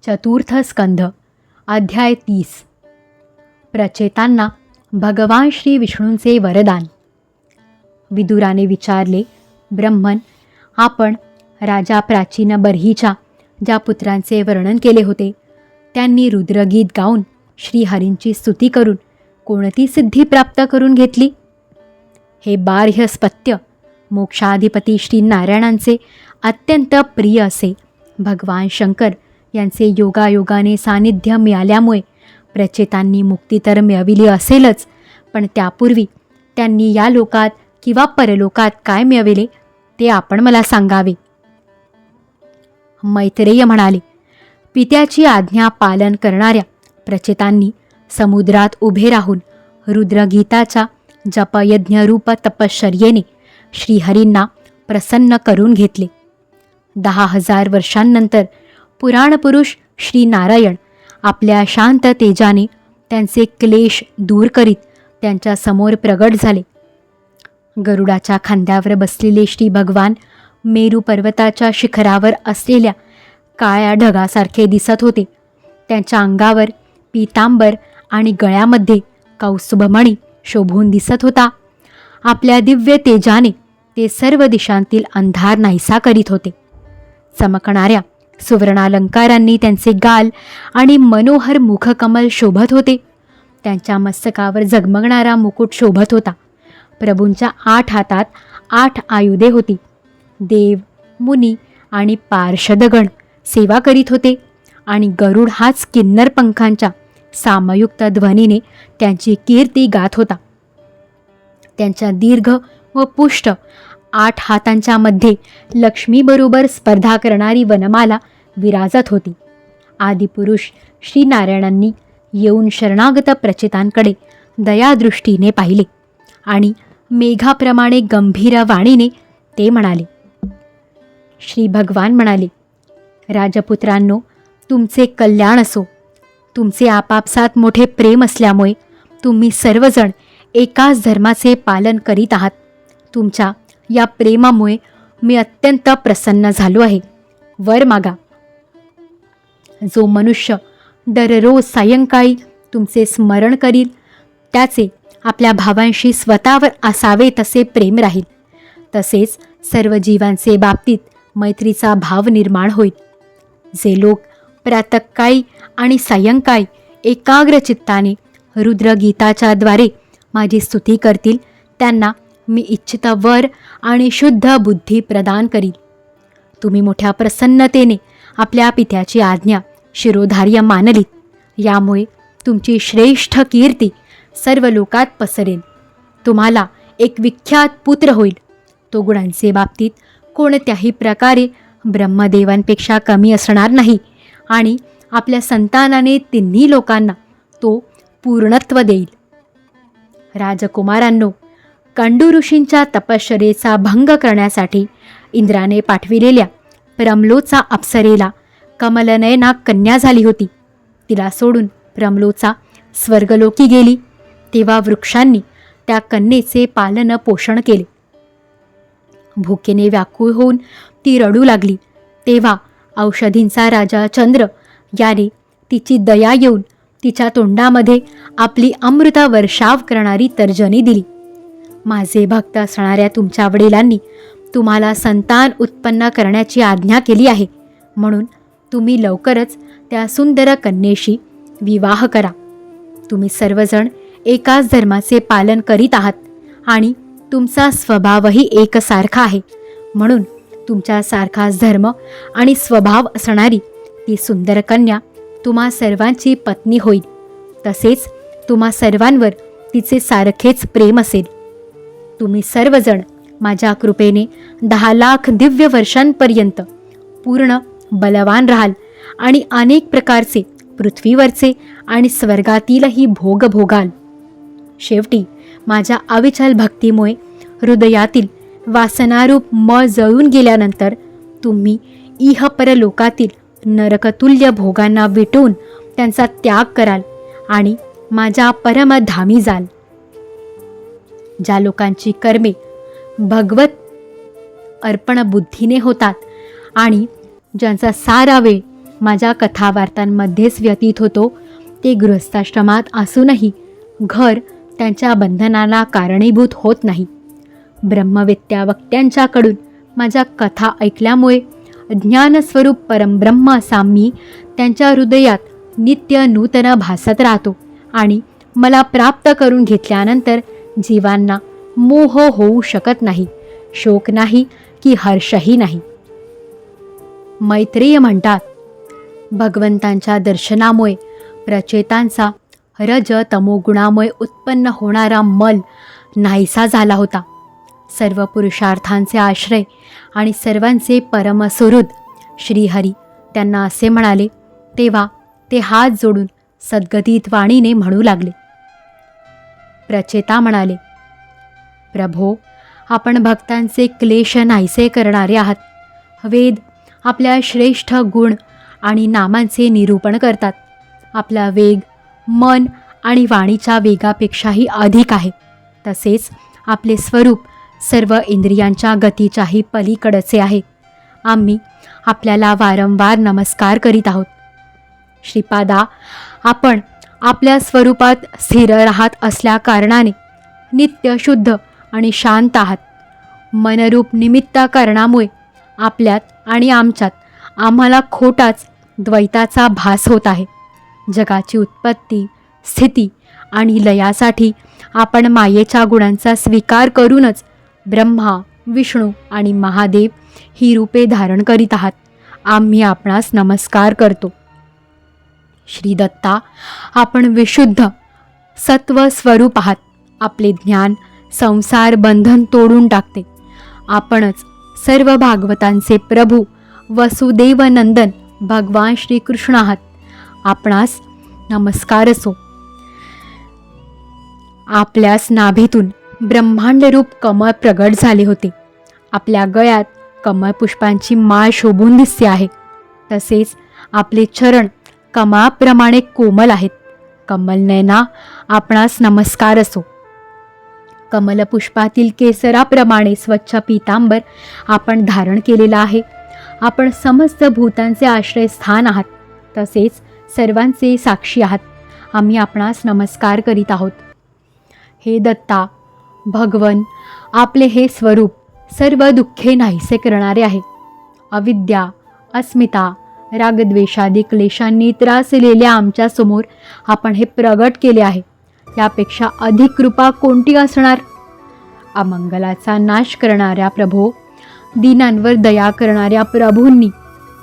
चतुर्थ स्कंध अध्याय 30. प्रचेतांना भगवान श्री विष्णूंचे वरदान. विदुराने विचारले, ब्रह्मन, आपण राजा प्राचीन बर्हीच्या ज्या पुत्रांचे वर्णन केले होते त्यांनी रुद्रगीत गाऊन श्रीहरींची स्तुती करून कोणती सिद्धी प्राप्त करून घेतली? हे बाह्य स्पत्य मोक्षाधिपती श्री नारायणांचे अत्यंत प्रिय असे भगवान शंकर यांचे योगायोगाने सानिध्य मिळाल्यामुळे प्रचेतांनी मुक्ती तर मिळविली असेलच, पण त्यापूर्वी त्यांनी या लोकात किंवा परलोकात काय मिळविले ते आपण मला सांगावे. मैत्रेय म्हणाले, पित्याची आज्ञा पालन करणाऱ्या प्रचेतांनी समुद्रात उभे राहून रुद्रगीताच्या जपयज्ञरूप तपश्चर्येने श्रीहरींना प्रसन्न करून घेतले. 10,000 वर्षांनंतर पुराणपुरुष श्री नारायण आपल्या शांत तेजाने त्यांचे क्लेश दूर करीत त्यांच्या समोर प्रगट झाले. गरुडाच्या खांद्यावर बसलेले श्री भगवान मेरू पर्वताच्या शिखरावर असलेल्या काळ्या ढगासारखे दिसत होते. त्यांच्या अंगावर पीतांबर आणि गळ्यामध्ये कौस्तुभमणी शोभून दिसत होता. आपल्या दिव्य तेजाने ते सर्व दिशांतील अंधार नाहीसा करीत होते. चमकणाऱ्या सुवर्णालंकारांनी त्यांचे गाल आणि मनोहर मुखकमल शोभत होते. त्यांच्या मस्तकावर झगमगणारा मुकुट शोभत होता. प्रभूंच्या 8 हातात 8 आयुधे होती. देव, मुनी आणि पार्षदगण सेवा करीत होते आणि गरुड हाच किन्नर पंखांच्या सामयुक्त ध्वनीने त्यांची कीर्ती गात होता. त्यांच्या दीर्घ व पुष्ट 8 हातांच्या मध्ये लक्ष्मीबरोबर स्पर्धा करणारी वनमाला विराजत होती. आदिपुरुष श्री नारायणांनी येऊन शरणागत प्रचेतांकडे दयादृष्टीने पाहिले आणि मेघाप्रमाणे गंभीर वाणीने ते म्हणाले. श्री भगवान म्हणाले, राजपुत्रांनो, तुमचे कल्याण असो. तुमचे आपापसात मोठे प्रेम असल्यामुळे तुम्ही सर्वजण एकाच धर्माचे पालन करीत आहात. तुमच्या या प्रेमामुळे मी अत्यंत प्रसन्न झालो आहे. वर मागा. जो मनुष्य दररोज सायंकाळी तुमचे स्मरण करील त्याचे आपल्या भावांशी स्वतःवर असावे तसे प्रेम राहील. तसेच सर्व जीवांचे बाबतीत मैत्रीचा भाव निर्माण होईल. जे लोक प्रातःकाळी आणि सायंकाळी एकाग्र चित्ताने रुद्रगीताच्या द्वारे माझी स्तुती करतील त्यांना मी इच्छित वर आणि शुद्ध बुद्धी प्रदान करील. तुम्ही मोठ्या प्रसन्नतेने आपल्या पित्याची आज्ञा शिरोधार्य मानलीत. यामुळे तुमची श्रेष्ठ कीर्ती सर्व लोकात पसरेल. तुम्हाला एक विख्यात पुत्र होईल. तो गुणांचे बाबतीत कोणत्याही प्रकारे ब्रह्मदेवांपेक्षा कमी असणार नाही आणि आपल्या संतानाने तिन्ही लोकांना तो पूर्णत्व देईल. राजकुमारांनो, कंडू ऋषींच्या तपश्चर्येचा भंग करण्यासाठी इंद्राने पाठविलेल्या प्रमलोचा अप्सरेला कमलनयना कन्या झाली होती. तिला सोडून प्रमलोचा स्वर्गलोकी गेली. तेव्हा वृक्षांनी त्या कन्येचे पालन पोषण केले. भुकेने व्याकुळ होऊन ती रडू लागली. तेव्हा औषधींचा राजा चंद्र याने तिची दया येऊन तिच्या तोंडामध्ये आपली अमृत वर्षाव करणारी तर्जनी दिली. माझे भक्त असणाऱ्या तुमच्या वडिलांनी तुम्हाला संतान उत्पन्न करण्याची आज्ञा केली आहे. म्हणून तुम्ही लवकरच त्या सुंदर कन्येशी विवाह करा. तुम्ही सर्वजण एकाच धर्माचे पालन करीत आहात आणि तुमचा स्वभावही एकसारखा आहे. म्हणून तुमच्यासारखाच धर्म आणि स्वभाव असणारी ती सुंदर कन्या तुम्हा सर्वांची पत्नी होईल. तसेच तुम्हा सर्वांवर तिचे सारखेच प्रेम असेल. तुम्ही सर्वजण माझ्या कृपेने 10 लाख दिव्य वर्षांपर्यंत पूर्ण बलवान राहाल आणि अनेक प्रकारचे पृथ्वीवरचे आणि स्वर्गातीलही भोग भोगाल. शेवटी माझ्या अविचल भक्तीमुळे हृदयातील वासनारूप मळ जळून गेल्यानंतर तुम्ही इहपरलोकातील नरकतुल्य भोगांना विटून त्यांचा त्याग कराल आणि माझ्या परमधामी जाल. ज्या लोकांची कर्मे भगवत अर्पण बुद्धीने होतात आणि ज्यांचा सारा वेळ माझ्या कथावार्तांमध्येच व्यतीत होतो, ते गृहस्थाश्रमात असूनही घर त्यांच्या बंधनाला कारणीभूत होत नाही. ब्रह्मवेत्या वक्त्यांच्याकडून माझ्या कथा ऐकल्यामुळे ज्ञानस्वरूप परमब्रह्म असा मी त्यांच्या हृदयात नित्य नूतन भासत राहतो आणि मला प्राप्त करून घेतल्यानंतर जीवांना मोह होऊ शकत नाही, शोक नाही की हर्षही नाही. मैत्रेय म्हणतात, भगवंतांच्या दर्शनामुळे प्रचेतांचा रज तमोगुणामुळे उत्पन्न होणारा मल नाहीसा झाला होता. सर्व पुरुषार्थांचे आश्रय आणि सर्वांचे परमसुहृद श्रीहरी त्यांना असे म्हणाले तेव्हा ते हात जोडून सद्गदित वाणीने म्हणू लागले. प्रचेता म्हणाले, प्रभो, आपण भक्तांचे क्लेश नाहीसे करणारे आहात. वेद आपल्या श्रेष्ठ गुण आणि नामांचे निरूपण करतात. आपला वेग मन आणि वाणीच्या वेगापेक्षाही अधिक आहे. तसेच आपले स्वरूप सर्व इंद्रियांच्या गतीच्याही पलीकडचे आहे. आम्ही आपल्याला वारंवार नमस्कार करीत आहोत. श्रीपादा, आपण आपल्या स्वरूपात स्थिर राहत असल्या कारणाने नित्य शुद्ध आणि शांत आहात. मनरूप निमित्त कारणामुळे आपल्यात आणि आमच्यात आम्हाला खोटाच द्वैताचा भास होत आहे. जगाची उत्पत्ती, स्थिती आणि लयासाठी आपण मायेच्या गुणांचा स्वीकार करूनच ब्रह्मा, विष्णू आणि महादेव ही रूपे धारण करीत आहात. आम्ही आपणास नमस्कार करतो. श्री दत्ता, आपण विशुद्ध सत्व स्वरूप आहात. आपले ज्ञान संसार बंधन तोडून टाकते. आपणच सर्व भागवतांचे प्रभू वसुदेव नंदन भगवान श्रीकृष्ण आहात. आपणास नमस्कार असो. आपल्यास नाभीतून ब्रह्मांडरूप कमळ प्रगट झाले होते. आपल्या गळ्यात कमळ पुष्पांची माळ शोभून दिसते आहे. तसेच आपले चरण कमळाप्रमाणे कोमल आहेत. कमलनयना, आपणास नमस्कार असो. कमलपुष्पातील केसराप्रमाणे स्वच्छ पीतांबर आपण धारण केलेला आहे. आपण समस्त भूतांचे आश्रयस्थान आहात. तसेच सर्वांचे साक्षी आहात. आम्ही आपणास नमस्कार करीत आहोत. हे दत्ता, भगवन, आपले हे स्वरूप सर्व दुःखे नाहीसे करणारे आहे. अविद्या, अस्मिता, रागद्वेषादी क्लेशांनी त्रासलेल्या आमच्यासमोर आपण हे प्रगट केले आहे. यापेक्षा अधिक कृपा कोणती असणार? अमंगलाचा नाश करणाऱ्या प्रभो, दीनांवर दया करणाऱ्या प्रभूंनी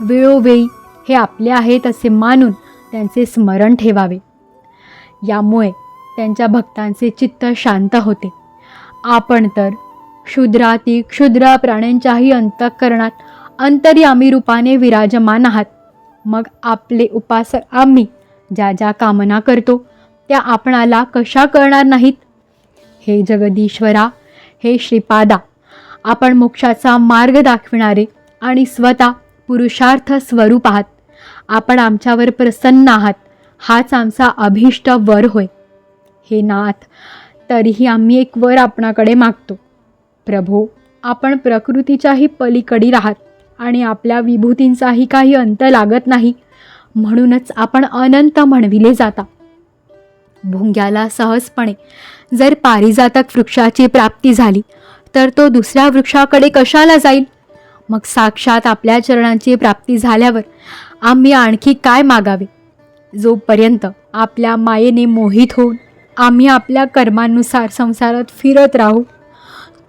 वेळोवेळी हे आपले आहेत असे मानून त्यांचे स्मरण ठेवावे. यामुळे त्यांच्या भक्तांचे चित्त शांत होते. आपण तर क्षुद्राती क्षुद्र प्राण्यांच्याही अंतःकरणात अंतर्यामी रूपाने विराजमान आहात. मग आपले उपासक आम्ही ज्या ज्या कामना करतो त्या आपणाला कशा करणार नाहीत? हे जगदीश्वरा, हे श्रीपादा, आपण मोक्षाचा मार्ग दाखविणारे आणि स्वतः पुरुषार्थ स्वरूप आहात. आपण आमच्यावर प्रसन्न आहात. हाच आमचा अभिष्ट वर होय. हे नाथ, तरीही आम्ही एक वर आपणाकडे मागतो. प्रभो, आपण प्रकृतीच्याही पलीकडील आहात आणि आपल्या विभूतींचाही काही अंत लागत नाही. म्हणूनच आपण अनंत म्हणविले जाता. भुंग्याला सहजपणे जर पारिजातक वृक्षाची प्राप्ती झाली तर तो दुसऱ्या वृक्षाकडे कशाला जाईल? मग साक्षात आपल्या चरणांची प्राप्ती झाल्यावर आम्ही आणखी काय मागावे? जोपर्यंत आपल्या मायेने मोहित होऊन आम्ही आपल्या कर्मानुसार संसारात फिरत राहू,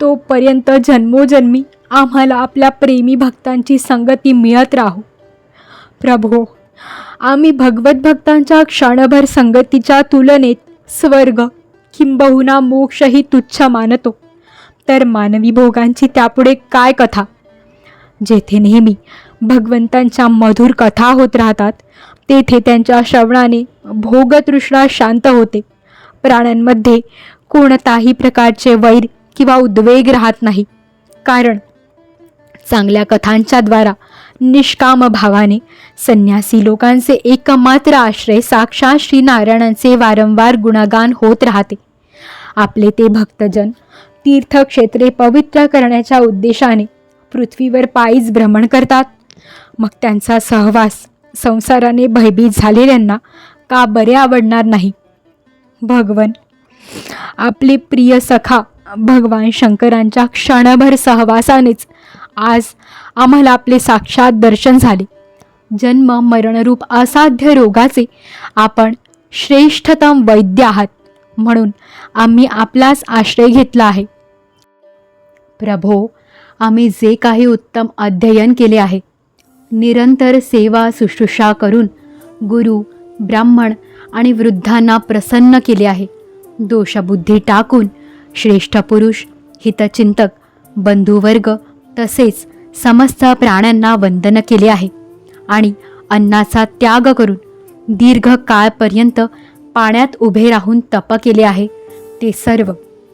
तोपर्यंत जन्मोजन्मी आम्हाला आपल्या प्रेमी भक्तांची संगती मिळत राहू. प्रभो, आम्ही भगवत भक्तांच्या क्षणभर संगतीच्या तुलनेत स्वर्ग किंबहुना मोक्षही तुच्छ मानतो. तर मानवी भोगांची त्यापुढे काय कथा? जेथे नेहमी भगवंतांच्या मधुर कथा होत राहतात तेथे त्यांच्या श्रवणाने भोगतृष्णा शांत होते. प्राण्यांमध्ये कोणताही प्रकारचे वैर किंवा उद्वेग राहत नाही. कारण चांगल्या कथांच्या द्वारा निष्काम भावाने संन्यासी लोकांचे एकमात्र आश्रय साक्षात श्री नारायणांचे वारंवार गुणगान होत राहते. आपले ते भक्तजन तीर्थक्षेत्रे पवित्र करण्याच्या उद्देशाने पृथ्वीवर पायीच भ्रमण करतात. मग त्यांचा सहवास संसाराने भयभीत झालेल्यांना का बरे आवडणार नाही. भगवन, आपले प्रिय सखा भगवान शंकरांच्या क्षणभर सहवासानेच आज आम्हाला आपले साक्षात दर्शन झाले. जन्म मरणरूप असाध्य रोगाचे आपण श्रेष्ठतम वैद्य आहात, म्हणून आम्ही आपलाच आश्रय घेतला आहे. प्रभो, आम्ही जे काही उत्तम अध्ययन केले आहे, निरंतर सेवा शुश्रूषा करून गुरु, ब्राह्मण आणि वृद्धांना प्रसन्न केले आहे. दोषबुद्धी टाकून श्रेष्ठ पुरुष, हितचिंतक, बंधुवर्ग तसेच समस्त प्राण्यांना वंदन केले आहे आणि अन्नाचा त्याग करून दीर्घ काळपर्यंत पाण्यात उभे राहून तप केले आहे. ते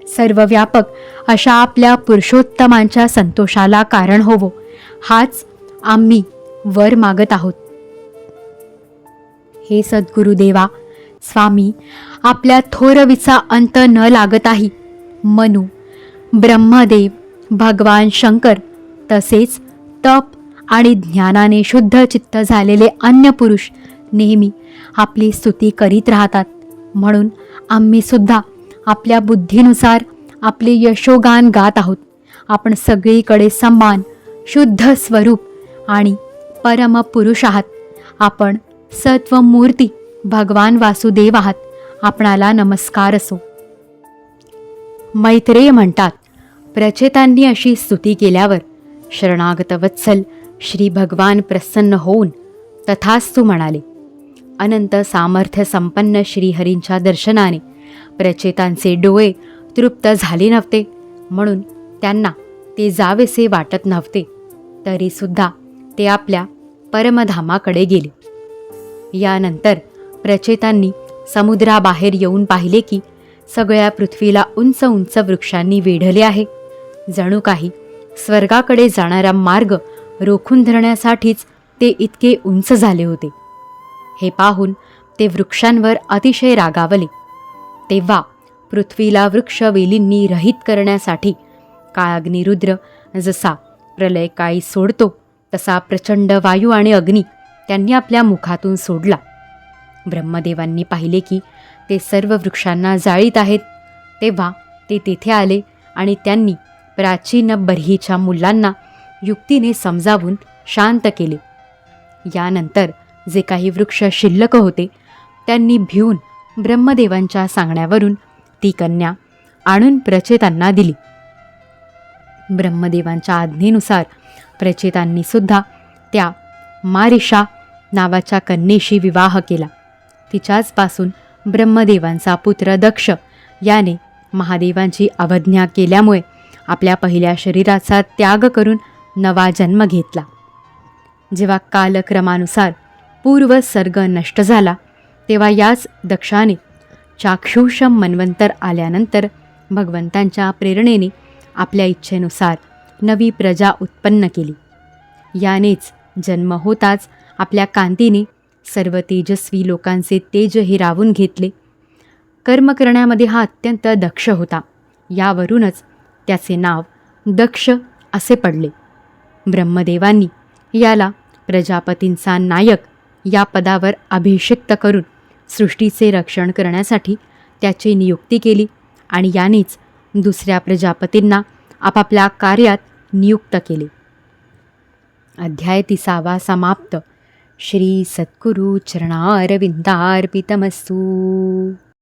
सर्वव्यापक अशा आपल्या पुरुषोत्तमांच्या संतोषाला कारण होवो, हाच आम्ही वर मागत आहोत. हे सद्गुरुदेवा, स्वामी, आपल्या थोरवीचा अंत न लागताही मनु, ब्रह्मदेव, भगवान शंकर तसेच तप आणि ज्ञानाने शुद्ध चित्त झालेले अन्य पुरुष नेहमी आपली स्तुती करीत राहतात. म्हणून आम्ही सुद्धा आपल्या बुद्धीनुसार आपले यशोगान गात आहोत. आपण सगळीकडे समान, शुद्ध स्वरूप आणि परमपुरुष आहात. आपण सत्वमूर्ती भगवान वासुदेव आहात. आपणाला नमस्कार असो. मैत्रेय म्हणतात, प्रचेतांनी अशी स्तुती केल्यावर शरणागत वत्सल श्री भगवान प्रसन्न होऊन तथास्तु म्हणाले. अनंत सामर्थ्य संपन्न श्रीहरींच्या दर्शनाने प्रचेतांचे डोळे तृप्त झाले नव्हते, म्हणून त्यांना ते जावेसे वाटत नव्हते. तरीसुद्धा ते आपल्या परमधामाकडे गेले. यानंतर प्रचेतांनी समुद्राबाहेर येऊन पाहिले की सगळ्या पृथ्वीला उंच उंच वृक्षांनी वेढले आहे. जणू काही स्वर्गाकडे जाणारा मार्ग रोखून धरण्यासाठीच ते इतके उंच झाले होते. हे पाहून ते वृक्षांवर अतिशय रागावले. तेव्हा पृथ्वीला वृक्षवेलींनी रहित करण्यासाठी काळाग्निरुद्र जसा प्रलयकाळी सोडतो तसा प्रचंड वायू आणि अग्नी त्यांनी आपल्या मुखातून सोडला. ब्रह्मदेवांनी पाहिले की ते सर्व वृक्षांना जाळीत आहेत. तेव्हा ते तेथे आले आणि त्यांनी प्राचीन बर्हीच्या मुलांना युक्तीने समजावून शांत केले. यानंतर जे काही वृक्ष शिल्लक होते त्यांनी भिवून ब्रह्मदेवांच्या सांगण्यावरून ती कन्या आणून प्रचेतांना दिली. ब्रह्मदेवांच्या आज्ञेनुसार प्रचेतांनी सुद्धा त्या मारिषा नावाच्या कन्येशी विवाह केला. तिच्याचपासून ब्रह्मदेवांचा पुत्र दक्ष याने महादेवांची अवज्ञा केल्यामुळे आपल्या पहिल्या शरीराचा त्याग करून नवा जन्म घेतला. जेव्हा कालक्रमानुसार पूर्व सर्ग नष्ट झाला तेव्हा याच दक्षाने चाक्षुष मन्वंतर आल्यानंतर भगवंतांच्या प्रेरणेने आपल्या इच्छेनुसार नवी प्रजा उत्पन्न केली. यानेच जन्म होताच आपल्या कांतीने सर्व तेजस्वी लोकांचे तेज हिरावून घेतले. कर्म करण्यामध्ये हा अत्यंत दक्ष होता. यावरूनच त्याचे नाव दक्ष असे पडले. ब्रह्मदेवांनी याला प्रजापतींचा नायक या पदावर अभिषिक्त करून सृष्टीचे रक्षण करण्यासाठी त्याची नियुक्ती केली आणि यानेच दुसऱ्या प्रजापतींना आपापल्या कार्यात नियुक्त केले. अध्याय 30 समाप्त. श्री सद्गुरु चरणारविंदार्पितमस्तु.